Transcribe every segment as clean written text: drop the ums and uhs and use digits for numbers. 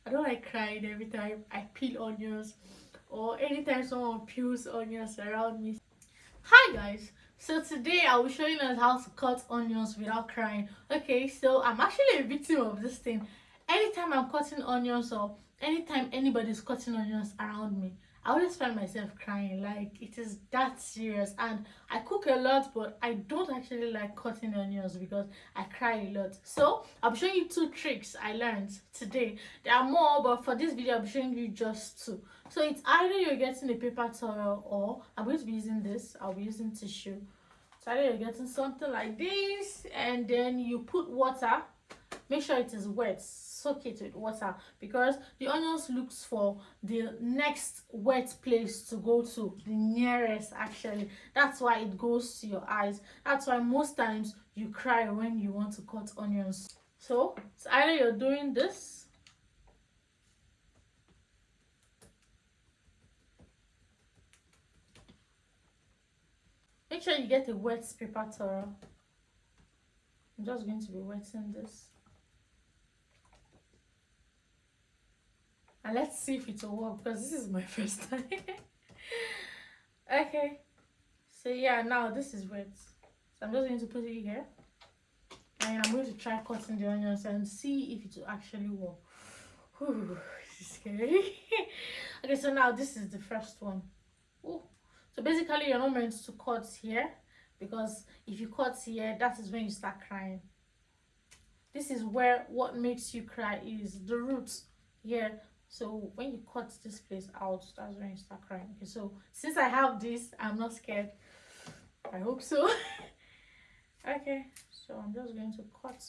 I don't like crying every time I peel onions or anytime someone peels onions around me. Hi guys, so today I will show you guys how to cut onions without crying. Okay, so I'm actually a victim of this thing. Anytime I'm cutting onions or anytime anybody's cutting onions around me, I always find myself crying. Like, it is that serious. And I cook a lot, but I don't actually like cutting onions because I cry a lot. So I'm showing you two tricks I learned today. There are more, but for this video I'm showing you just two. So it's either you're getting a paper towel, or I'm going to be using this. I'll be using tissue. So either you're getting something like this, and then you put water. Make sure it is wet. Soak it with water, because the onions looks for the next wet place to go to, the nearest actually. That's why it goes to your eyes. That's why most times you cry when you want to cut onions. So it's either you're doing this, make sure you get a wet paper towel. I'm just going to be wetting this. And let's see if it will work, because this is my first time. Okay. So yeah, now this is wet. So I'm just going to put it here. And I'm going to try cutting the onions and see if it will actually work. Whew, this is scary. Okay, so now this is the first one. Ooh. So basically you're not meant to cut here, because if you cut here, that is when you start crying. This is where what makes you cry is the roots here. So when you cut this place out, that's when you start crying. Okay, so since I have this, I'm not scared. I hope so. Okay, so I'm just going to cut.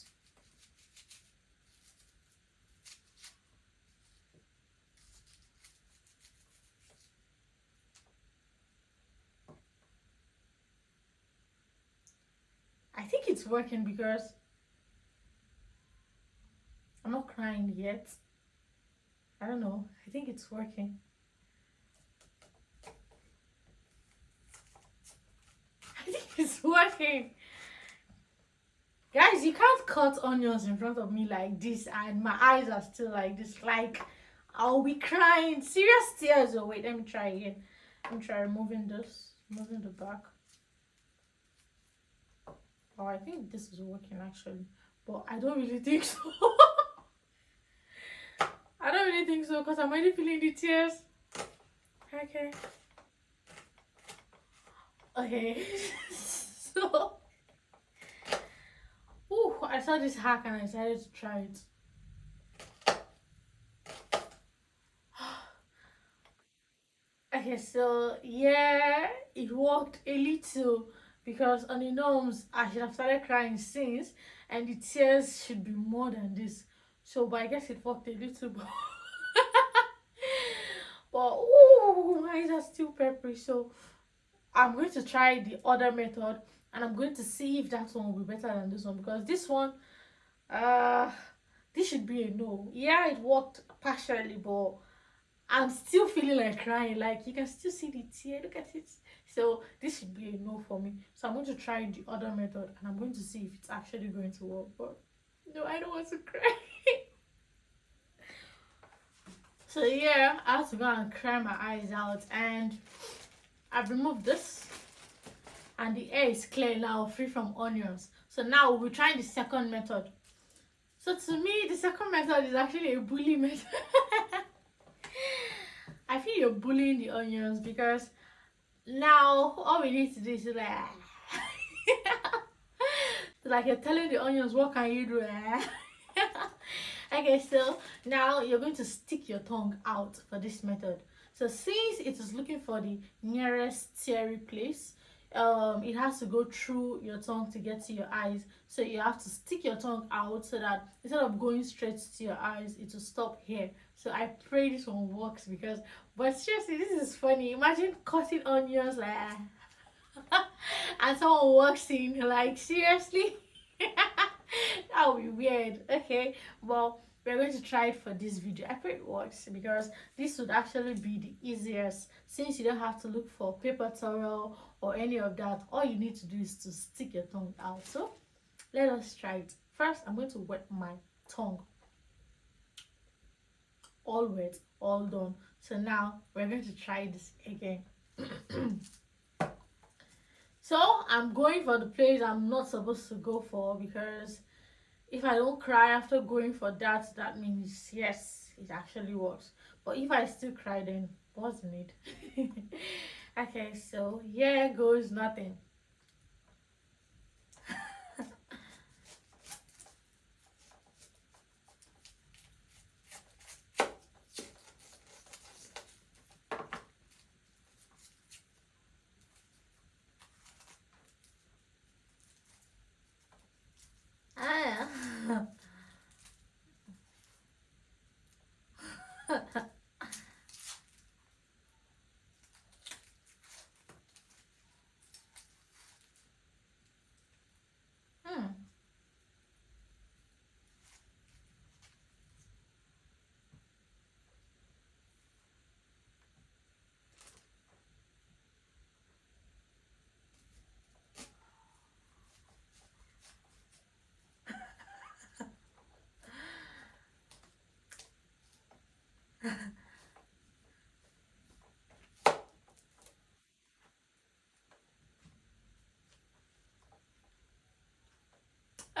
I think it's working because I'm not crying yet. I don't know. I think it's working. I think it's working. Guys, you can't cut onions in front of me like this and my eyes are still like this. Like, I'll be crying. Serious tears. Oh, wait, let me try again. Let me try removing this. Removing the back. Oh, I think this is working actually. But I don't really think so. I don't really think so, because I'm already feeling the tears. Okay. Okay. So, ooh, I saw this hack and I decided to try it. Okay, so yeah, it worked a little, because on the norms I should have started crying since, and the tears should be more than this. So, but I guess it worked a little. But ooh, my eyes are still peppery. So I'm going to try the other method, and I'm going to see if that one will be better than this one, because this one, uh, this should be a no. Yeah, it worked partially, but I'm still feeling like crying. Like, you can still see the tear. Look at it. So this should be a no for me. So I'm going to try the other method, and I'm going to see if it's actually going to work. But no, I don't want to cry. So yeah, I have to go and cry my eyes out, and I've removed this, and the air is clear now, free from onions. So now we'll be trying the second method. So to me, the second method is actually a bully method. I feel you're bullying the onions, because now all we need to do is like, like you're telling the onions, what can you do? Okay, so now you're going to stick your tongue out for this method. So since it is looking for the nearest teary place, it has to go through your tongue to get to your eyes. So you have to stick your tongue out, so that instead of going straight to your eyes, it will stop here. So I pray this one works, because, but seriously, this is funny. Imagine cutting onions like and someone walks in, like, seriously. That would be weird. Okay, well, we're going to try it for this video. I pray it works, because this would actually be the easiest, since you don't have to look for paper towel or any of that. All you need to do is to stick your tongue out. So let us try it. First, I'm going to wet my tongue. all wet, all done. So now we're going to try this again. So I'm going for the place I'm not supposed to go for, because if I don't cry after going for that, that means yes, it actually works. But if I still cry, then what's the need? Okay, so here goes nothing. Ah. Hmm.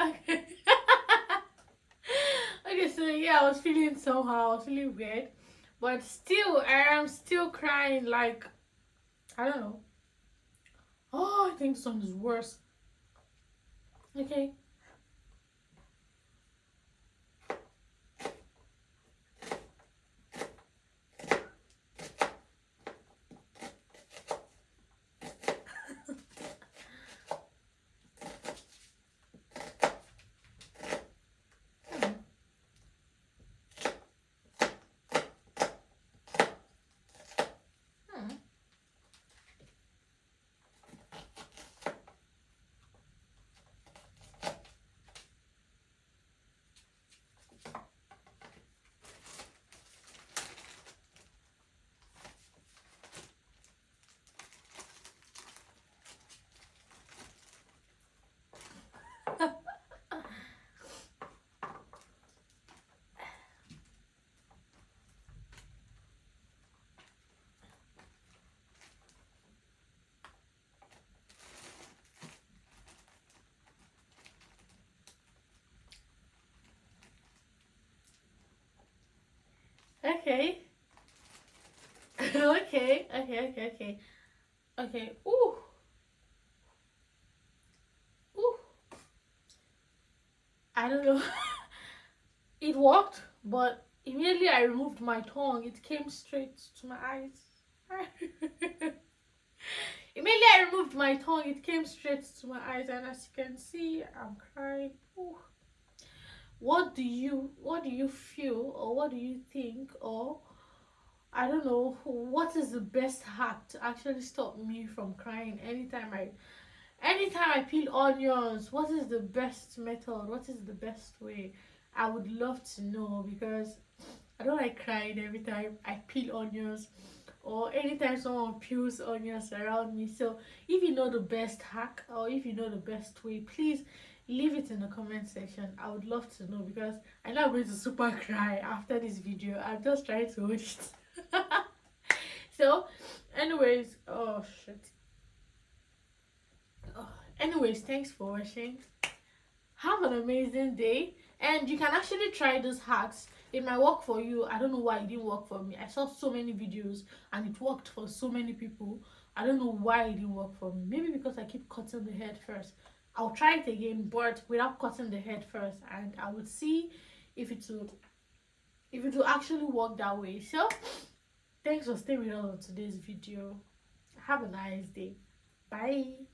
Okay. Okay, so yeah, I was feeling somehow, I was feeling weird, but still, I am still crying. Like, I don't know. Oh, I think this one is worse. Okay. Hmm. Okay. Okay. Okay. Ooh. Ooh. I don't know. It worked, but immediately I removed my tongue. It came straight to my eyes. Immediately I removed my tongue. It came straight to my eyes, and as you can see, I'm crying. Ooh. What do you feel, or what do you think, or I don't know, what is the best hack to actually stop me from crying anytime I peel onions? What is the best method? What is the best way? I would love to know, because I don't like crying every time I peel onions, or anytime someone peels onions around me. So if you know the best hack, or if you know the best way, please leave it in the comment section. I would love to know, because I know I'm going to super cry after this video. I'm just trying to watch it. So, anyways, oh shit. Oh, anyways, thanks for watching. Have an amazing day, and you can actually try those hacks. It might work for you. I don't know why it didn't work for me. I saw so many videos and it worked for so many people. I don't know why it didn't work for me. Maybe because I keep cutting the head first. I'll try it again, but without cutting the head first, and I would see if it will actually work that way. So thanks for staying with us on today's video. Have a nice day. Bye.